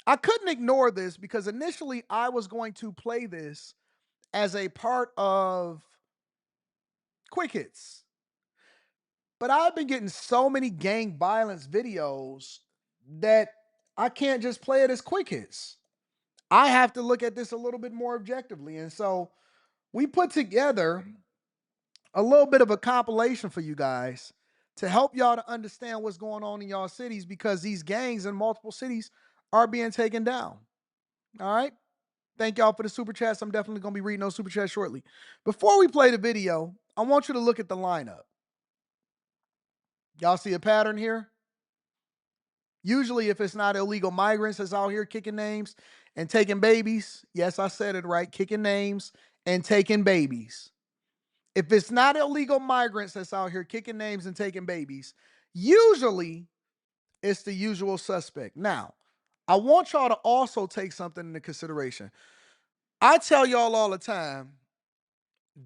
I couldn't ignore this because initially I was going to play this as a part of Quick Hits. But I've been getting so many gang violence videos that I can't just play it as Quick Hits. I have to look at this a little bit more objectively. And so we put together a little bit of a compilation for you guys to help y'all to understand what's going on in y'all cities because these gangs in multiple cities are being taken down. All right. Thank y'all for the super chats. I'm definitely going to be reading those super chats shortly. Before we play the video, I want you to look at the lineup. Y'all see a pattern here? Usually, if it's not illegal migrants that's out here kicking names and taking babies, yes, I said it right, kicking names and taking babies. If it's not illegal migrants that's out here kicking names and taking babies, usually it's the usual suspect. Now, I want y'all to also take something into consideration. I tell y'all all the time,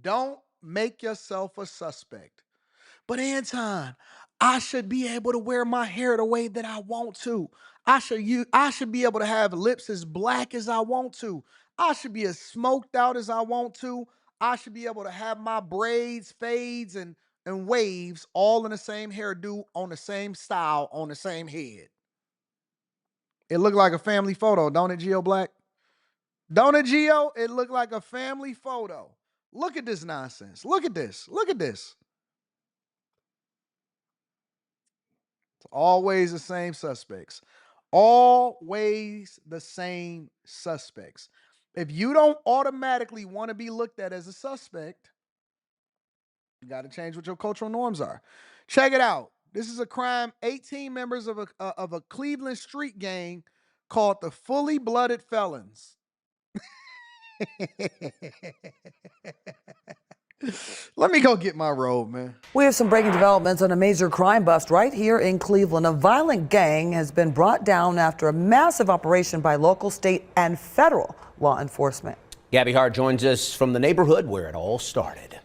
don't make yourself a suspect. But Anton, I should be able to wear my hair the way that I want to. I should be able to have lips as black as I want to. I should be as smoked out as I want to. I should be able to have my braids, fades, and waves all in the same hairdo, on the same style, on the same head. It looked like a family photo, don't it, Geo Black? Don't it, Geo? It looked like a family photo. Look at this nonsense. Look at this. Look at this. Always the same suspects. Always the same suspects. If you don't automatically want to be looked at as a suspect, you got to change what your cultural norms are. Check it out. This is a crime. 18 members of a Cleveland street gang called the Fully Blooded Felons. Let me go get my robe, man. We have some breaking developments on a major crime bust right here in Cleveland. A violent gang has been brought down after a massive operation by local, state, and federal law enforcement. Gabby Hart joins us from the neighborhood where it all started.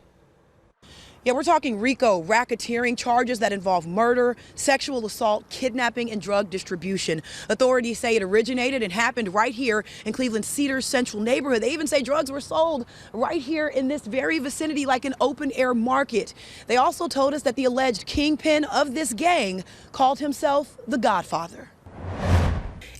Yeah, we're talking RICO, racketeering charges that involve murder, sexual assault, kidnapping, and drug distribution. Authorities say it originated and happened right here in Cleveland's Cedars Central neighborhood. They even say drugs were sold right here in this very vicinity, like an open air market. They also told us that the alleged kingpin of this gang called himself the Godfather.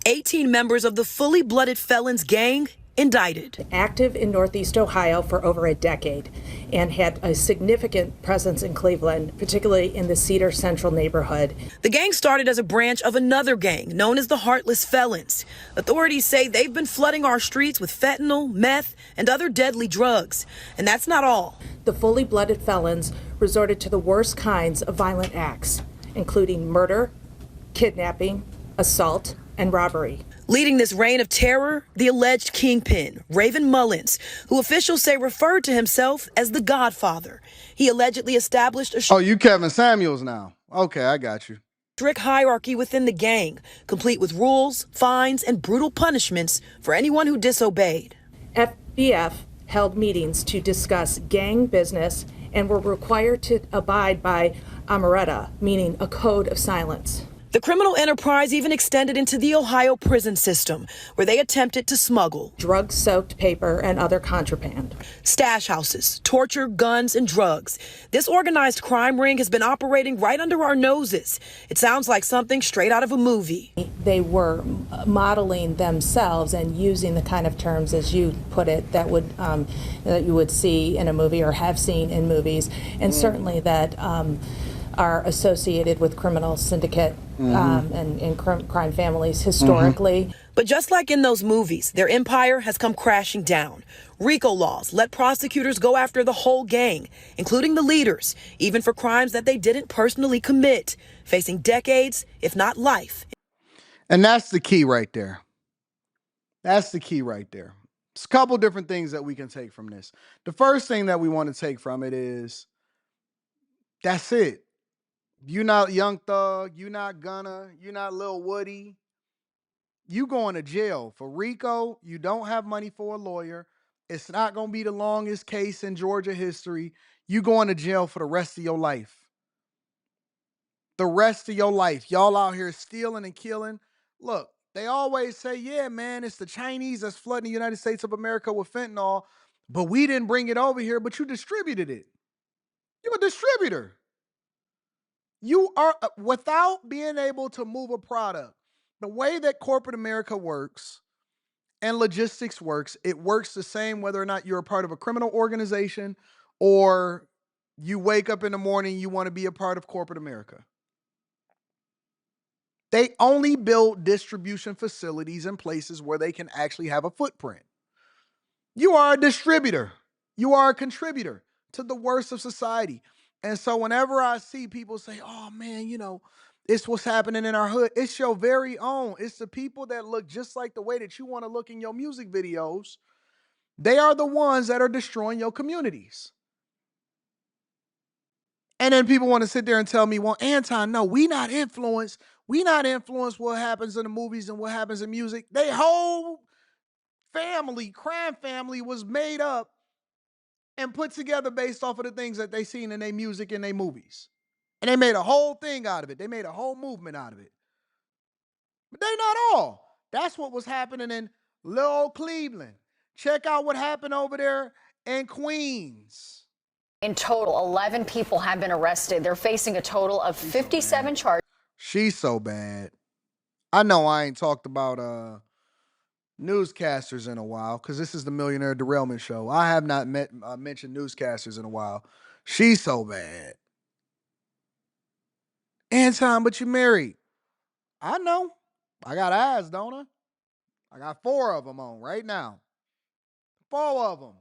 18 members of the Fully Blooded Felons gang indicted. Active in Northeast Ohio for over a decade and had a significant presence in Cleveland, particularly in the Cedar Central neighborhood. The gang started as a branch of another gang known as the Heartless Felons. Authorities say they've been flooding our streets with fentanyl, meth, and other deadly drugs. And that's not all. The Fully Blooded Felons resorted to the worst kinds of violent acts, including murder, kidnapping, assault, and robbery. Leading this reign of terror, the alleged kingpin, Raven Mullins, who officials say referred to himself as the Godfather. He allegedly established a Oh, you Kevin Samuels now. Okay, I got you. strict hierarchy within the gang, complete with rules, fines, and brutal punishments for anyone who disobeyed. FBF held meetings to discuss gang business and were required to abide by Amaretta, meaning a code of silence. The criminal enterprise even extended into the Ohio prison system, where they attempted to smuggle drug-soaked paper and other contraband, stash houses, torture, guns, and drugs. This organized crime ring has been operating right under our noses. It sounds like something straight out of a movie. They were modeling themselves and using the kind of terms, as you put it, that you would see in a movie or have seen in movies, and certainly that are associated with criminal syndicate and crime families historically. But just like in those movies, their empire has come crashing down. RICO laws let prosecutors go after the whole gang, including the leaders, even for crimes that they didn't personally commit, facing decades, if not life. And that's the key right there. That's the key right there. There's a couple different things that we can take from this. The first thing that we want to take from it is, that's it. You're not Young Thug, you're not Gunna, you're not Lil Woody. You going to jail for RICO. You don't have money for a lawyer. It's not going to be the longest case in Georgia history. You going to jail for the rest of your life. The rest of your life. Y'all out here stealing and killing. Look, They always say, yeah, man, it's the Chinese that's flooding the United States of America with fentanyl, but we didn't bring it over here, but you distributed it. You're a distributor. You are, without being able to move a product, the way that corporate America works and logistics works, it works the same whether or not you're a part of a criminal organization or you wake up in the morning, you want to be a part of corporate America. They only build distribution facilities in places where they can actually have a footprint. You are a distributor. You are a contributor to the worst of society. And so whenever I see people say, oh man, it's what's happening in our hood, it's your very own. It's the people that look just like the way that you want to look in your music videos. They are the ones that are destroying your communities. And then people want to sit there and tell me, well, Anton, no, we not influenced. We not influenced what happens in the movies and what happens in music. They whole family, crime family, was made up and put together based off of the things that they seen in their music and their movies. And they made a whole thing out of it. They made a whole movement out of it. But they not all. That's what was happening in little Cleveland. Check out what happened over there in Queens. In total, 11 people have been arrested. They're facing a total of 57 charges. She's so bad. I know I ain't talked about newscasters in a while because this is the Millionaire Derailment Show. I have not mentioned newscasters in a while. She's so bad. Anton, but you married. I know. I got eyes, don't I? I got 4 of them on right now. 4 of them.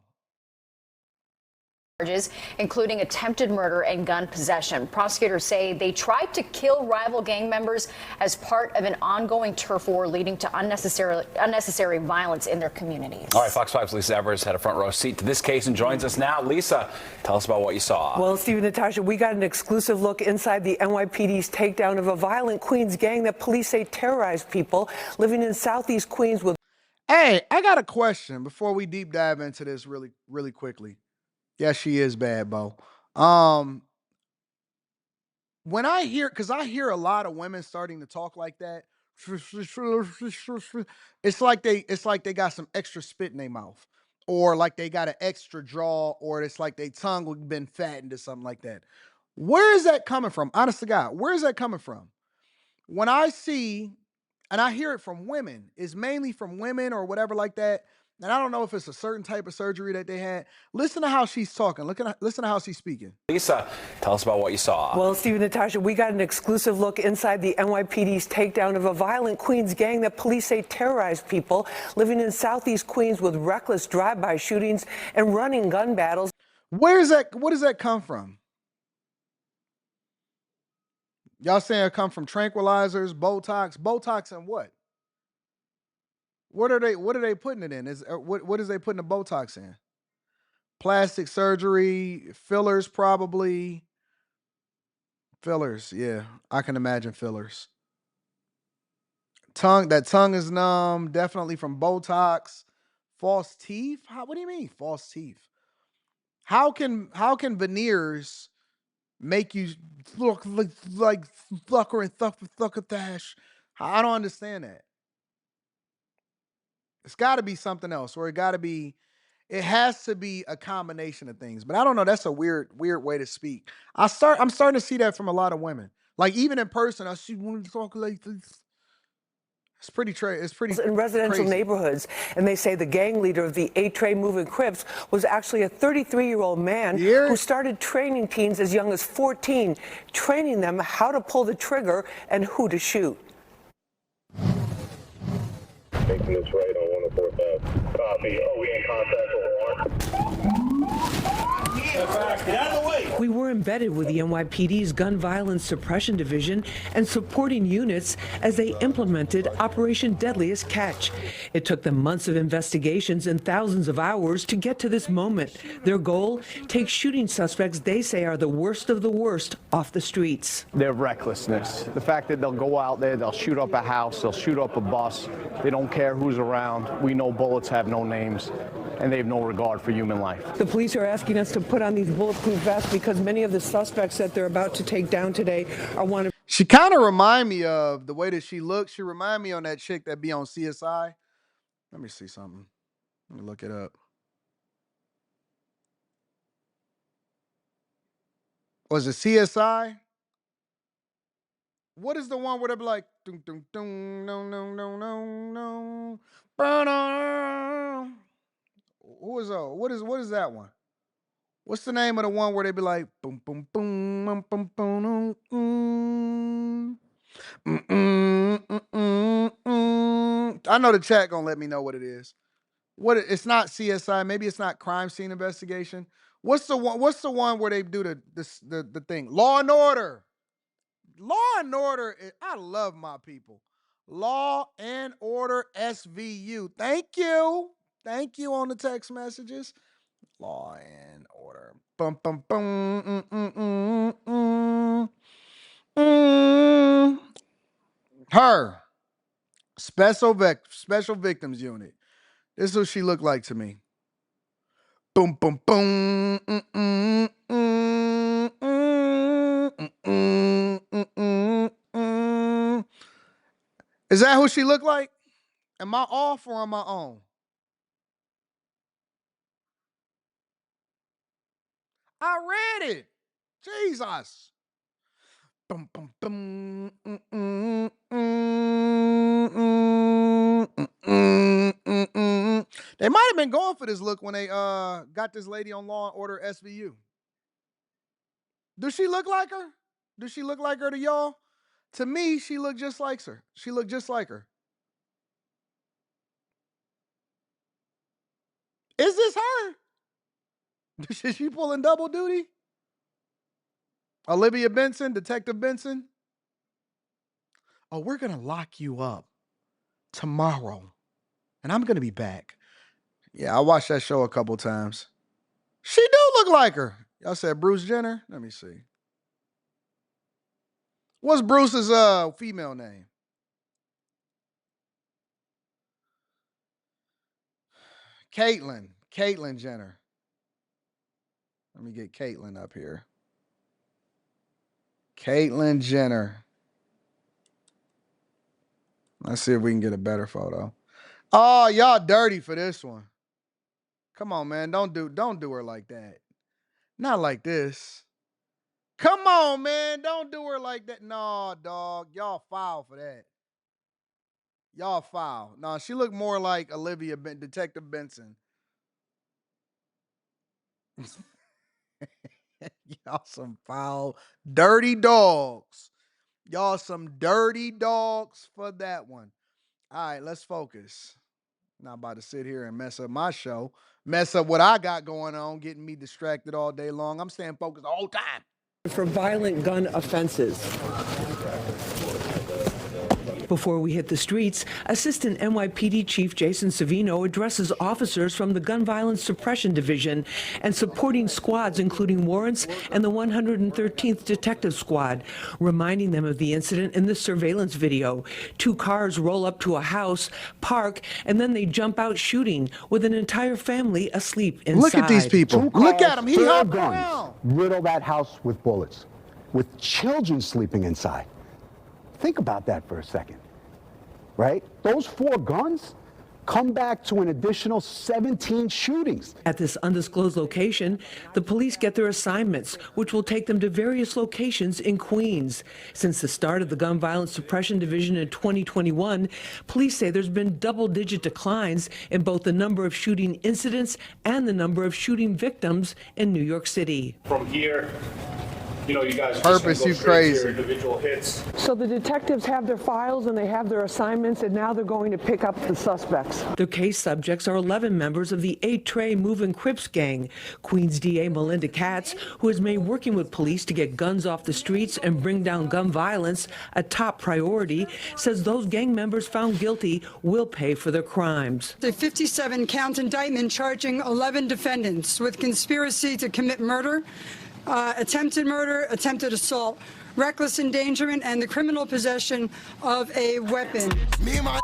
Charges, including attempted murder and gun possession. Prosecutors say they tried to kill rival gang members as part of an ongoing turf war leading to unnecessary violence in their communities. All right, Fox 5's Lisa Evers had a front row seat to this case and joins us now. Lisa, tell us about what you saw. Well, Steve and Natasha, we got an exclusive look inside the NYPD's takedown of a violent Queens gang that police say terrorized people living in Southeast Queens with. Hey, I got a question before we deep dive into this really quickly. Yeah, she is bad, Bo. When I hear, because I hear a lot of women starting to talk like that, it's like they got some extra spit in their mouth, or like they got an extra jaw, or it's like their tongue been fattened or something like that. Where is that coming from? Honest to God, where is that coming from? When I see, and I hear it from women, it's mainly from women or whatever like that. And I don't know if it's a certain type of surgery that they had. Listen to how she's talking. Listen to how she's speaking. Lisa, tell us about what you saw. Well, Steve and Natasha, we got an exclusive look inside the NYPD's takedown of a violent Queens gang that police say terrorized people living in Southeast Queens with reckless drive-by shootings and running gun battles. Where does that come from? Y'all saying it come from tranquilizers, Botox and what? What are they putting it in? What is they putting the Botox in? Plastic surgery, fillers probably. Fillers, yeah. I can imagine fillers. That tongue is numb, definitely from Botox. False teeth? What do you mean false teeth? How can veneers make you look like Thucker and Thuckatash? I don't understand that. It's got to be something else, or it has to be a combination of things. But I don't know. That's a weird way to speak. I'm starting to see that from a lot of women. Like even in person, I see women talk like this. It's pretty in residential crazy neighborhoods, and they say the gang leader of the 8-Tray moving Crips was actually a 33-year-old man who started training teens as young as 14, training them how to pull the trigger and who to shoot. Making this right on 104.5. Copy. Are we in contact with Warren? Get out of the way. We were embedded with the NYPD's Gun Violence Suppression Division and supporting units as they implemented Operation Deadliest Catch. It took them months of investigations and thousands of hours to get to this moment. Their goal? Take shooting suspects they say are the worst of the worst off the streets. Their recklessness. The fact that they'll go out there, they'll shoot up a house, they'll shoot up a bus. They don't care who's around. We know bullets have no names, and they have no regard for human life. The police are asking us to put on these bulletproof vests because many of the suspects that they're about to take down today are wanted. She kind of remind me of the way that she looks. She remind me on that chick that be on CSI. Let me see something. Let me look it up. Was it CSI? What is the one where they be like, dun, dun, dun, no, no, no, no, no, ba-da. Who is what is that one? What's the name of the one where they be like, boom, boom, boom, boom, boom, boom, I know the chat gonna let me know what it is. It's not CSI. Maybe it's not crime scene investigation. What's the one? What's the one where they do the thing? Law and Order. Law and Order. I love my people. Law and Order SVU. Thank you. Thank you on the text messages. Law and Order. Bum bum bum. Her. Special Victims Unit. This is what she looked like to me. Boom, boom, boom. Is that who she looked like? Am I off or am I on? I read it. Jesus. Boom, boom, boom. They might have been going for this look when they got this lady on Law and Order SVU. Does she look like her? Does she look like her to y'all? To me, she looked just like her. She looked just like her. Is this her? Is she pulling double duty? Olivia Benson, Detective Benson. Oh, we're going to lock you up tomorrow. And I'm going to be back. Yeah, I watched that show a couple times. She do look like her. Y'all said Bruce Jenner? Let me see. What's Bruce's female name? Caitlyn Jenner. Let me get Caitlyn up here. Caitlyn Jenner. Let's see if we can get a better photo. Oh, y'all dirty for this one. Come on, man. Don't do her like that. Not like this. Come on, man. Don't do her like that. No, dog. Y'all foul for that. Y'all foul. No, she looked more like Detective Benson. Y'all some foul, dirty dogs. Y'all some dirty dogs for that one. All right, let's focus. Not about to sit here and mess up my show, mess up what I got going on, getting me distracted all day long. I'm staying focused the whole time. For violent gun offenses. Before we hit the streets, Assistant NYPD Chief Jason Savino addresses officers from the Gun Violence Suppression Division and supporting squads, including warrants and the 113th Detective Squad, reminding them of the incident in the surveillance video. 2 cars roll up to a house, park, and then they jump out shooting with an entire family asleep inside. Look at these people. Look at him. He hopped around. Riddle that house with bullets, with children sleeping inside. Think about that for a second, right? Those 4 guns come back to an additional 17 shootings. At this undisclosed location, the police get their assignments, which will take them to various locations in Queens. Since the start of the Gun Violence Suppression Division in 2021, police say there's been double-digit declines in both the number of shooting incidents and the number of shooting victims in New York City. From here, you know, you guys Purpose, you crazy. Individual hits. So the detectives have their files and they have their assignments, and now they're going to pick up the suspects. The case subjects are 11 members of the 8-Tray Moving Crips gang. Queens DA Melinda Katz, who has made working with police to get guns off the streets and bring down gun violence a top priority, says those gang members found guilty will pay for their crimes. The 57-count indictment charging 11 defendants with conspiracy to commit murder, attempted murder, attempted assault, reckless endangerment, and the criminal possession of a weapon. Me and my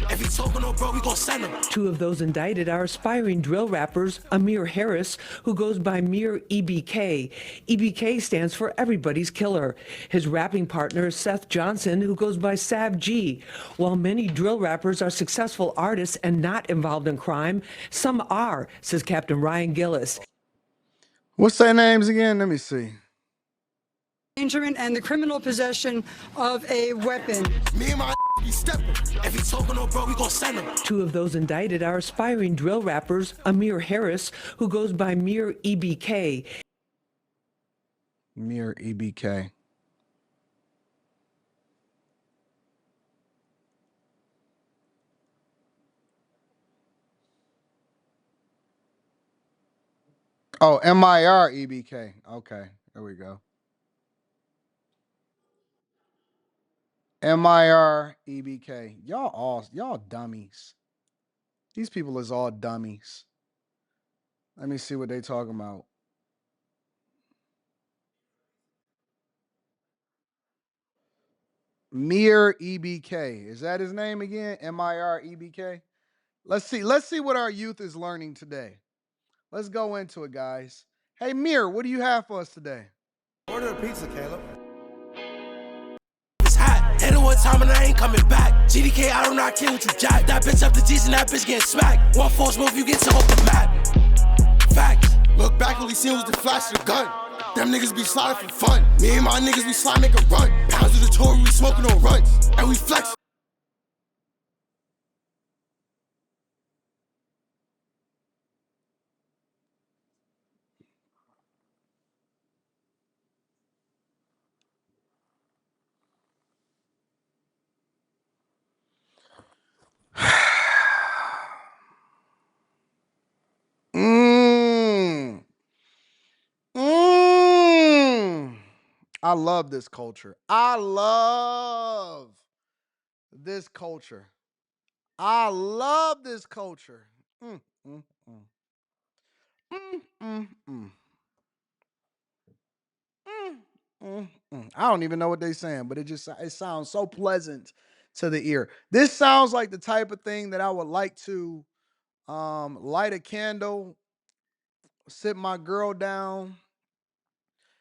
If he talking no bro, we gon' send him. Two of those indicted are aspiring drill rappers Amir Harris, who goes by Mir EBK. EBK stands for Everybody's Killer. His rapping partner is Seth Johnson, who goes by Sav G. While many drill rappers are successful artists and not involved in crime, some are, says Captain Ryan Gillis. What's their names again? Let me see. Endangerment and the criminal possession of a weapon. Me and my be stepping. If he talking no bro, we gon' send him. Two of those indicted are aspiring drill rappers Amir Harris, who goes by Mir EBK. Mir EBK. Oh, MIR EBK. Okay, there we go. MIR EBK. Y'all dummies. These people is all dummies. Let me see what they talking about. Mir EBK. Is that his name again? MIR EBK. Let's see what our youth is learning today. Let's go into it, guys. Hey Mir, what do you have for us today? Order a pizza, Caleb. It's hot. Hit it one time and I ain't coming back. GDK, I do not care what you jack. That bitch up the G's and that bitch getting smacked. One false move, you get to off the map. Facts. Look back, all we seen was the flash of the gun. Them niggas be sliding for fun. Me and my niggas, we slide, make a run. Pounds of the Tory, we smoking on runs. And we flex. I love this culture. I love this culture. I love this culture. Mm, mm, mm. Mm, mm, mm. Mm, mm, mm. I don't even know what they're saying, but it sounds so pleasant to the ear. This sounds like the type of thing that I would like to light a candle, sit my girl down,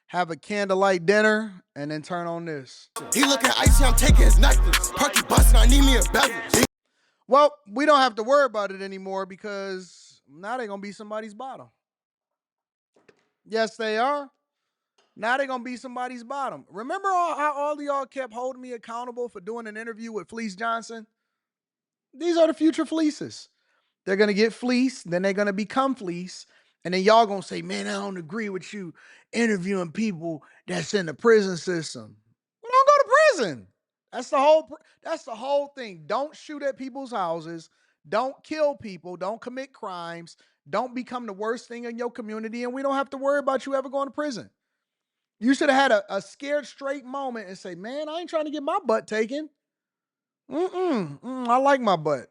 have a candlelight dinner, and then turn on this. He looking icy, I'm taking his necklace. Perky busting, I need me a beverage. Well, we don't have to worry about it anymore because now they're going to be somebody's bottom. Yes, they are. Now they're going to be somebody's bottom. Remember how all of y'all kept holding me accountable for doing an interview with Fleece Johnson? These are the future fleeces. They're going to get fleeced, then they're going to become fleece, and then y'all going to say, man, I don't agree with you interviewing people that's in the prison system. Well, don't go to prison. That's the whole thing. Don't shoot at people's houses. Don't kill people. Don't commit crimes. Don't become the worst thing in your community, and we don't have to worry about you ever going to prison. You should have had a scared straight moment and say, man, I ain't trying to get my butt taken. I like my butt.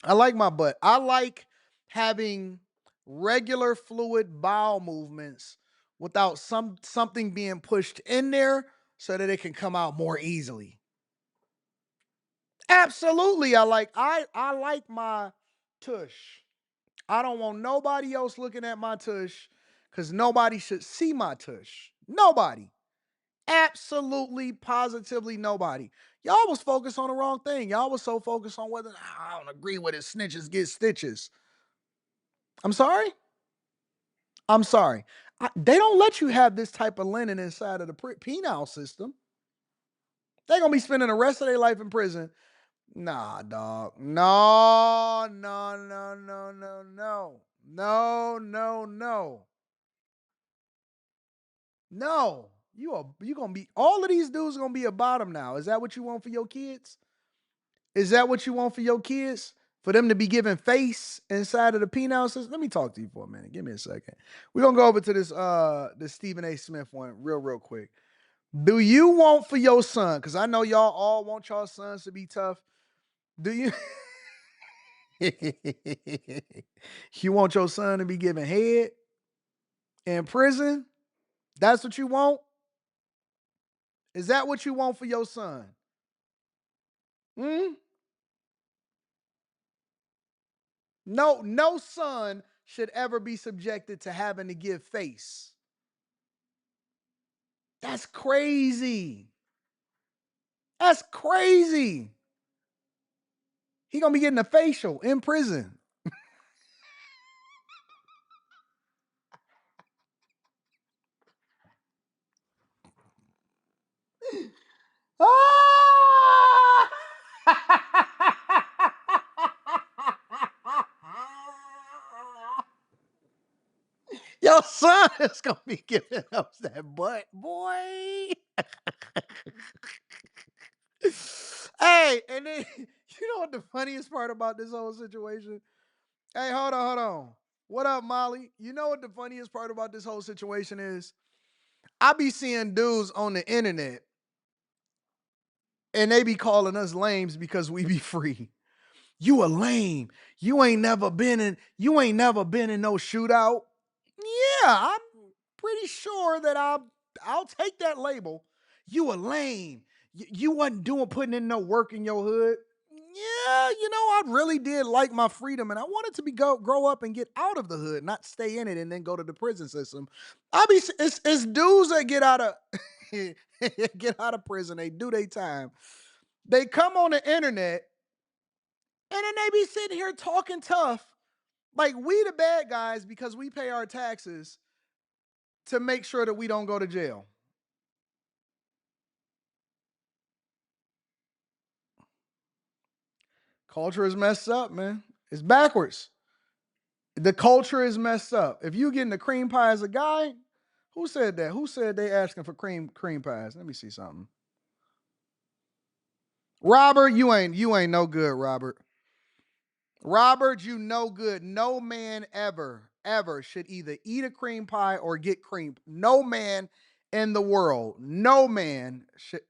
I like my butt. I like having regular fluid bowel movements without something being pushed in there so that it can come out more easily. Absolutely. I like my tush. I don't want nobody else looking at my tush because nobody should see my tush. Nobody. Absolutely, positively nobody. Y'all was focused on the wrong thing. Y'all was so focused on whether I don't agree with it. Snitches get stitches. I'm sorry. I'm sorry. They don't let you have this type of linen inside of the penal system. They're gonna be spending the rest of their life in prison. Nah, dog. No, no, no, no, no, no, no, no, no. No. You gonna be all of these dudes are gonna be a bottom now. Is that what you want for your kids? Is that what you want for your kids? For them to be given face inside of the penal system? Let me talk to you for a minute. Give me a second. We're gonna go over to this Stephen A. Smith one real quick. Do you want for your son? Because I know y'all all want y'all sons to be tough. Do you you want your son to be given head in prison? That's what you want? Is that what you want for your son? Hmm? No son should ever be subjected to having to give face. That's crazy. That's crazy. He gonna be getting a facial in prison. Ah! Your son is gonna be giving up that butt, boy. Hey, and then you know what the funniest part about this whole situation? Hey, hold on. What up, Molly? You know what the funniest part about this whole situation is? I be seeing dudes on the internet and they be calling us lames because we be free. You a lame. You ain't never been in no shootout. Yeah, I'm pretty sure that I'll take that label. You a lame. You wasn't putting in no work in your hood. Yeah, I really did like my freedom, and I wanted to grow up and get out of the hood, not stay in it and then go to the prison system. It's dudes that get out of get out of prison. They do their time. They come on the internet and then they be sitting here talking tough, like we the bad guys because we pay our taxes to make sure that we don't go to jail. Culture is messed up, man. It's backwards. The culture is messed up. If you getting the cream pie as a guy, who said that? Who said they asking for cream pies? Let me see something. Robert, you ain't no good, Robert. Robert, you no good. No man ever should either eat a cream pie or get cream. No man in the world. No man should.